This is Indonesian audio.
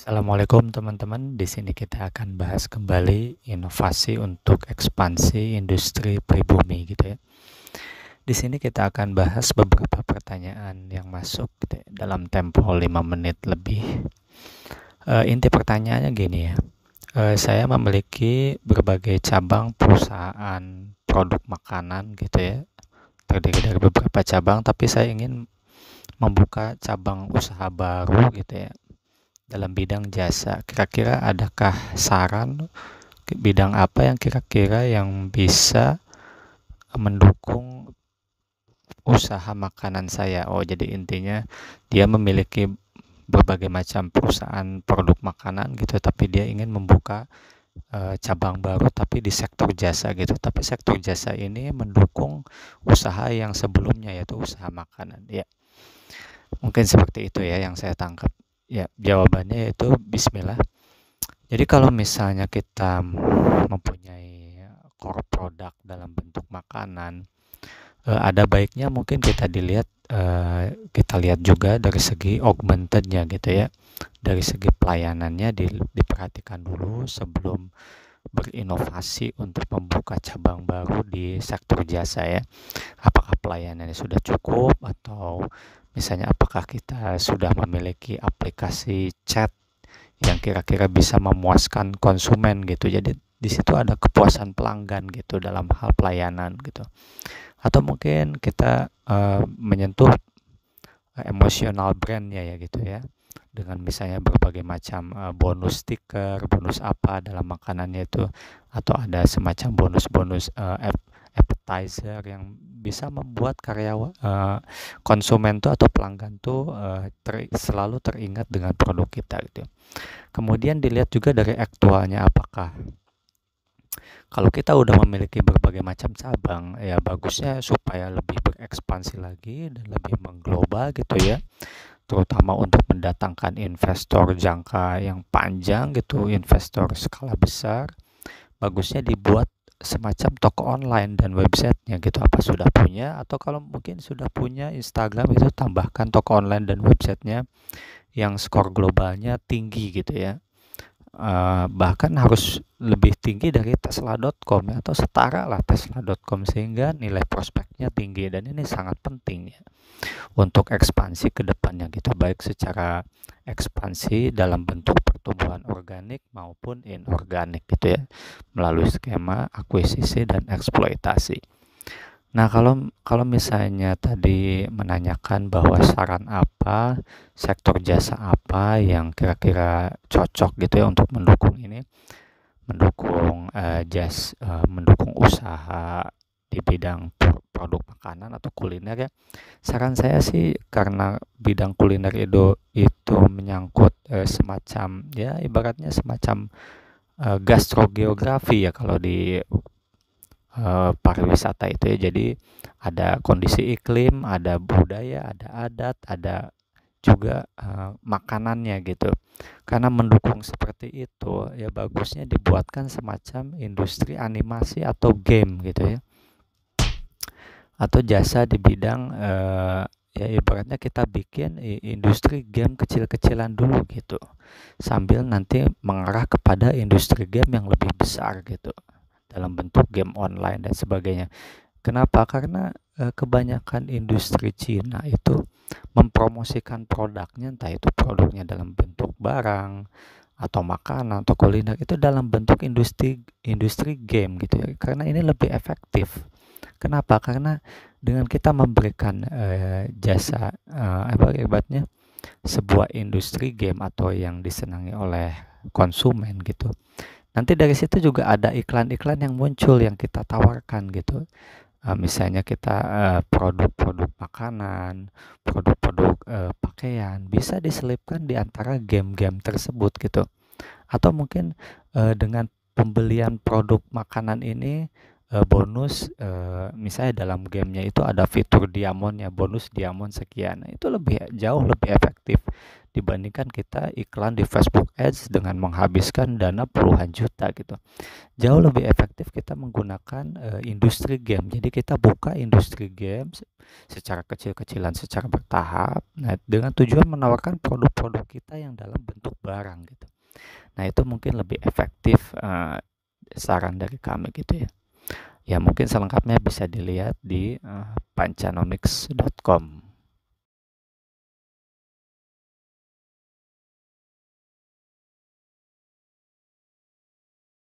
Assalamualaikum teman-teman. Di sini kita akan bahas kembali inovasi untuk ekspansi industri pribumi gitu ya. Di sini kita akan bahas beberapa pertanyaan yang masuk gitu ya, dalam tempo 5 menit lebih. Inti pertanyaannya gini ya. Saya memiliki berbagai cabang perusahaan produk makanan gitu ya. Terdiri dari beberapa cabang, tapi saya ingin membuka cabang usaha baru gitu ya dalam bidang jasa. Kira-kira adakah saran bidang apa yang kira-kira yang bisa mendukung usaha makanan saya? Oh, jadi intinya dia memiliki berbagai macam perusahaan produk makanan gitu, tapi dia ingin membuka cabang baru tapi di sektor jasa gitu. Tapi sektor jasa ini mendukung usaha yang sebelumnya yaitu usaha makanan. Ya, mungkin seperti itu ya yang saya tangkap. Ya, jawabannya yaitu bismillah. Jadi kalau misalnya kita mempunyai core product dalam bentuk makanan, ada baiknya mungkin kita lihat juga dari segi augmentednya gitu ya. Dari segi pelayanannya diperhatikan dulu sebelum berinovasi untuk membuka cabang baru di sektor jasa ya. Apakah pelayanannya sudah cukup atau misalnya apakah kita sudah memiliki aplikasi chat yang kira-kira bisa memuaskan konsumen gitu. Jadi di situ ada kepuasan pelanggan gitu dalam hal pelayanan gitu. Atau mungkin kita menyentuh emosional brandnya ya gitu ya. Dengan misalnya berbagai macam bonus stiker, bonus apa dalam makanannya itu, atau ada semacam bonus-bonus appetizer yang bisa membuat konsumen tuh atau pelanggan tuh selalu teringat dengan produk kita gitu. Kemudian dilihat juga dari aktualnya, apakah kalau kita udah memiliki berbagai macam cabang, ya bagusnya supaya lebih berekspansi lagi dan lebih mengglobal gitu ya, terutama untuk mendatangkan investor jangka yang panjang gitu, investor skala besar. Bagusnya dibuat semacam toko online dan websitenya gitu, apa sudah punya, atau kalau mungkin sudah punya Instagram itu tambahkan toko online dan websitenya yang skor globalnya tinggi gitu ya. Bahkan harus lebih tinggi dari tesla.com ya, atau setara lah tesla.com, sehingga nilai prospeknya tinggi. Dan ini sangat penting ya untuk ekspansi ke depannya gitu, baik secara ekspansi dalam bentuk pertumbuhan organik maupun inorganik gitu ya, melalui skema akuisisi dan eksploitasi. Nah, kalau kalau misalnya tadi menanyakan bahwa saran apa, sektor jasa apa yang kira-kira cocok gitu ya untuk mendukung ini, mendukung usaha di bidang produk makanan atau kuliner ya. Saran saya sih, karena bidang kuliner itu menyangkut semacam ya ibaratnya semacam gastrogeografi ya kalau di pariwisata itu ya. Jadi ada kondisi iklim, ada budaya, ada adat, ada juga makanannya gitu. Karena mendukung seperti itu ya bagusnya dibuatkan semacam industri animasi atau game gitu ya, atau jasa di bidang ya ibaratnya kita bikin industri game kecil-kecilan dulu gitu, sambil nanti mengarah kepada industri game yang lebih besar gitu dalam bentuk game online dan sebagainya. Kenapa? Karena kebanyakan industri Cina itu mempromosikan produknya, entah itu produknya dalam bentuk barang atau makanan atau kuliner, itu dalam bentuk industri game gitu ya. Karena ini lebih efektif. Kenapa? Karena dengan kita memberikan jasa ibaratnya sebuah industri game atau yang disenangi oleh konsumen gitu. Nanti dari situ juga ada iklan-iklan yang muncul yang kita tawarkan gitu. Misalnya kita produk-produk makanan, produk-produk pakaian bisa diselipkan di antara game-game tersebut gitu. Atau mungkin dengan pembelian produk makanan ini bonus, misalnya dalam gamenya itu ada fitur diamondnya, bonus diamond sekian. Nah, itu jauh lebih efektif dibandingkan kita iklan di Facebook Ads dengan menghabiskan dana puluhan juta gitu. Jauh lebih efektif kita menggunakan industri game. Jadi kita buka industri game secara kecil-kecilan, secara bertahap. Nah, dengan tujuan menawarkan produk-produk kita yang dalam bentuk barang gitu. Nah, itu mungkin lebih efektif, saran dari kami gitu ya. Ya mungkin selengkapnya bisa dilihat di pancanomics.com.